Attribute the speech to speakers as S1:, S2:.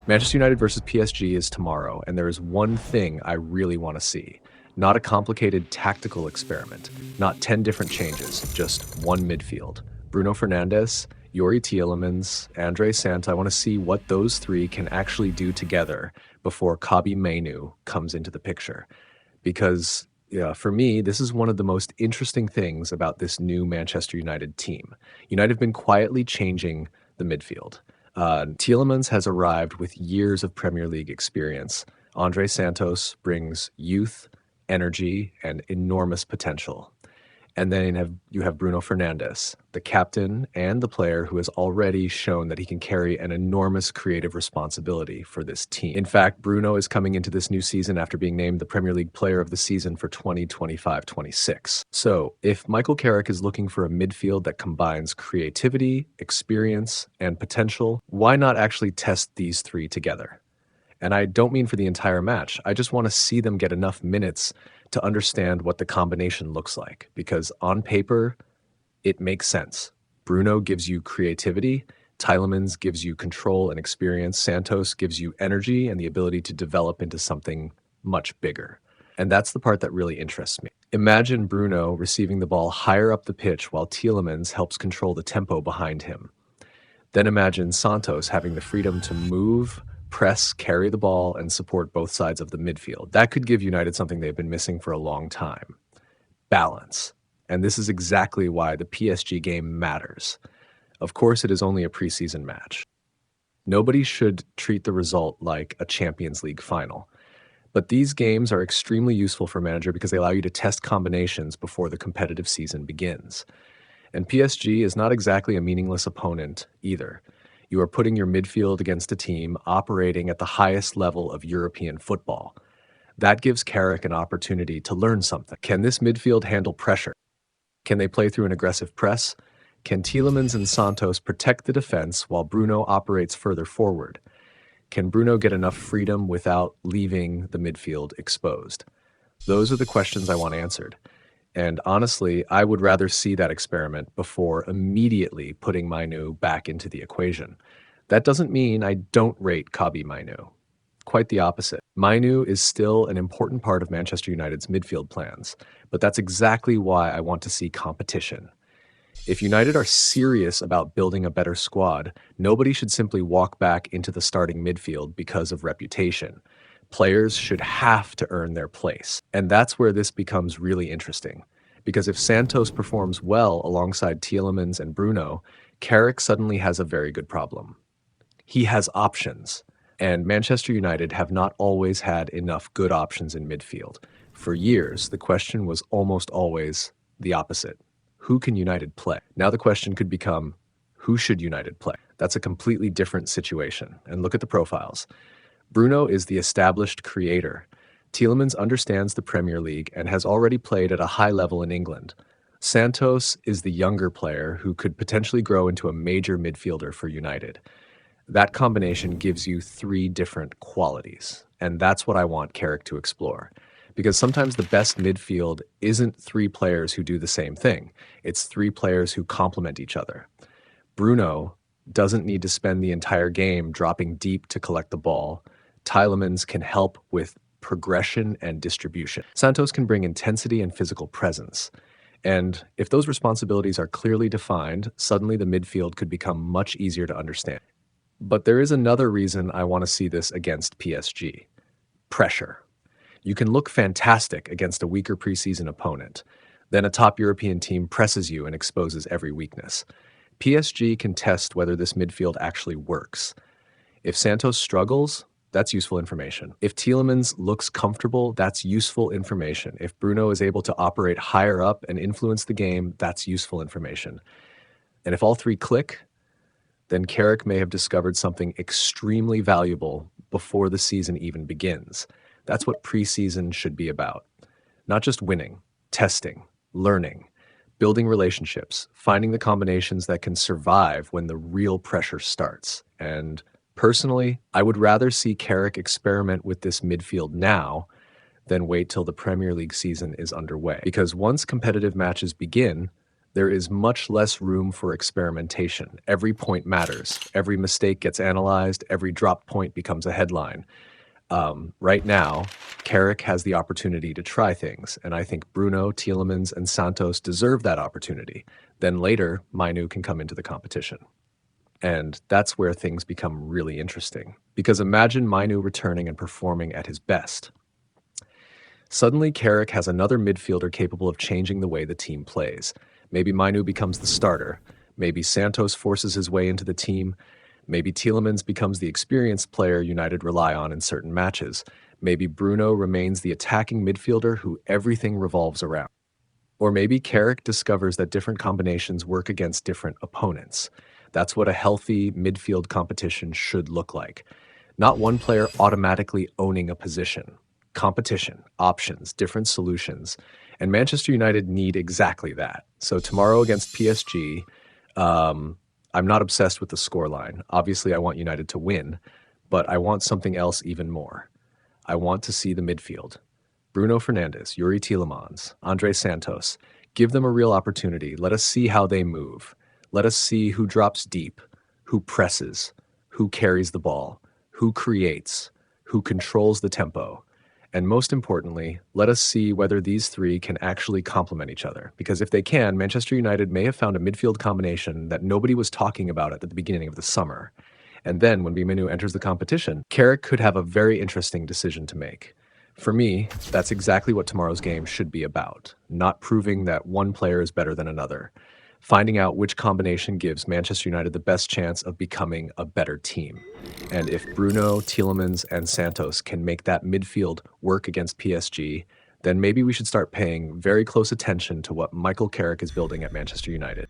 S1: Manchester United versus PSG is tomorrow, and there is one thing I really want to see. Not a complicated tactical experiment, not 10 different changes, just one midfield. Bruno Fernandes, Youri Tielemans, Andrey Santos. I want to see what those three can actually do together before Kobbie Mainoo comes into the picture. Because for me, this is one of the most interesting things about this new Manchester United team. United have been quietly changing the midfield. Tielemans has arrived with years of Premier League experience. Andrey Santos brings youth, energy, and enormous potential. And then you have Bruno Fernandes, the captain and the player who has already shown that he can carry an enormous creative responsibility for this team. In fact, Bruno is coming into this new season after being named the Premier League Player of the Season for 2025-26. So, if Michael Carrick is looking for a midfield that combines creativity, experience, and potential, why not actually test these three together? And I don't mean for the entire match. I just want to see them get enough minutes to understand what the combination looks like, because on paper, it makes sense. Bruno gives you creativity, Tielemans gives you control and experience, Santos gives you energy and the ability to develop into something much bigger. And that's the part that really interests me. Imagine Bruno receiving the ball higher up the pitch while Tielemans helps control the tempo behind him. Then imagine Santos having the freedom to move, press, carry the ball, and support both sides of the midfield. That could give United something they've been missing for a long time. Balance. And this is exactly why the PSG game matters. Of course, it is only a preseason match. Nobody should treat the result like a Champions League final. But these games are extremely useful for a manager because they allow you to test combinations before the competitive season begins. And PSG is not exactly a meaningless opponent either. You are putting your midfield against a team operating at the highest level of European football. That gives Carrick an opportunity to learn something. Can this midfield handle pressure? Can they play through an aggressive press? Can Tielemans and Santos protect the defense while Bruno operates further forward? Can Bruno get enough freedom without leaving the midfield exposed? Those are the questions I want answered. And honestly, I would rather see that experiment before immediately putting Mainoo back into the equation. That doesn't mean I don't rate Kobbie Mainoo. Quite the opposite. Mainoo is still an important part of Manchester United's midfield plans, but that's exactly why I want to see competition. If United are serious about building a better squad, nobody should simply walk back into the starting midfield because of reputation. Players should have to earn their place. And that's where this becomes really interesting. Because if Santos performs well alongside Tielemans and Bruno, Carrick suddenly has a very good problem. He has options. And Manchester United have not always had enough good options in midfield. For years, the question was almost always the opposite. Who can United play? Now the question could become, who should United play? That's a completely different situation. And look at the profiles. Bruno is the established creator. Tielemans understands the Premier League and has already played at a high level in England. Santos is the younger player who could potentially grow into a major midfielder for United. That combination gives you three different qualities, and that's what I want Carrick to explore. Because sometimes the best midfield isn't three players who do the same thing. It's three players who complement each other. Bruno doesn't need to spend the entire game dropping deep to collect the ball. Tielemans can help with progression and distribution. Santos can bring intensity and physical presence. And if those responsibilities are clearly defined, suddenly the midfield could become much easier to understand. But there is another reason I want to see this against PSG. Pressure. You can look fantastic against a weaker preseason opponent. Then a top European team presses you and exposes every weakness. PSG can test whether this midfield actually works. If Santos struggles, that's useful information. If Tielemans looks comfortable, that's useful information. If Bruno is able to operate higher up and influence the game, that's useful information. And if all three click, then Carrick may have discovered something extremely valuable before the season even begins. That's what preseason should be about. Not just winning, testing, learning, building relationships, finding the combinations that can survive when the real pressure starts. And personally, I would rather see Carrick experiment with this midfield now than wait till the Premier League season is underway. Because once competitive matches begin, There is much less room for experimentation. Every point matters. Every mistake gets analyzed. Every drop point becomes a headline. Right now, Carrick has the opportunity to try things, and I think Bruno, Tielemans, and Santos deserve that opportunity. Then later, Mainoo can come into the competition. And that's where things become really interesting. Because imagine Mainoo returning and performing at his best. Suddenly, Carrick has another midfielder capable of changing the way the team plays. Maybe Mainoo becomes the starter. Maybe Santos forces his way into the team. Maybe Tielemans becomes the experienced player United rely on in certain matches. Maybe Bruno remains the attacking midfielder who everything revolves around. Or maybe Carrick discovers that different combinations work against different opponents. That's what a healthy midfield competition should look like. Not one player automatically owning a position. Competition, options, different solutions. And Manchester United need exactly that. So tomorrow against PSG, I'm not obsessed with the scoreline. Obviously, I want United to win, but I want something else even more. I want to see the midfield. Bruno Fernandes, Youri Tielemans, Andrey Santos. Give them a real opportunity. Let us see how they move. Let us see who drops deep, who presses, who carries the ball, who creates, who controls the tempo. And most importantly, let us see whether these three can actually complement each other. Because if they can, Manchester United may have found a midfield combination that nobody was talking about at the beginning of the summer. And then when Mainoo enters the competition, Carrick could have a very interesting decision to make. For me, that's exactly what tomorrow's game should be about. Not proving that one player is better than another. Finding out which combination gives Manchester United the best chance of becoming a better team. And if Bruno, Tielemans, and Santos can make that midfield work against PSG, then maybe we should start paying very close attention to what Michael Carrick is building at Manchester United.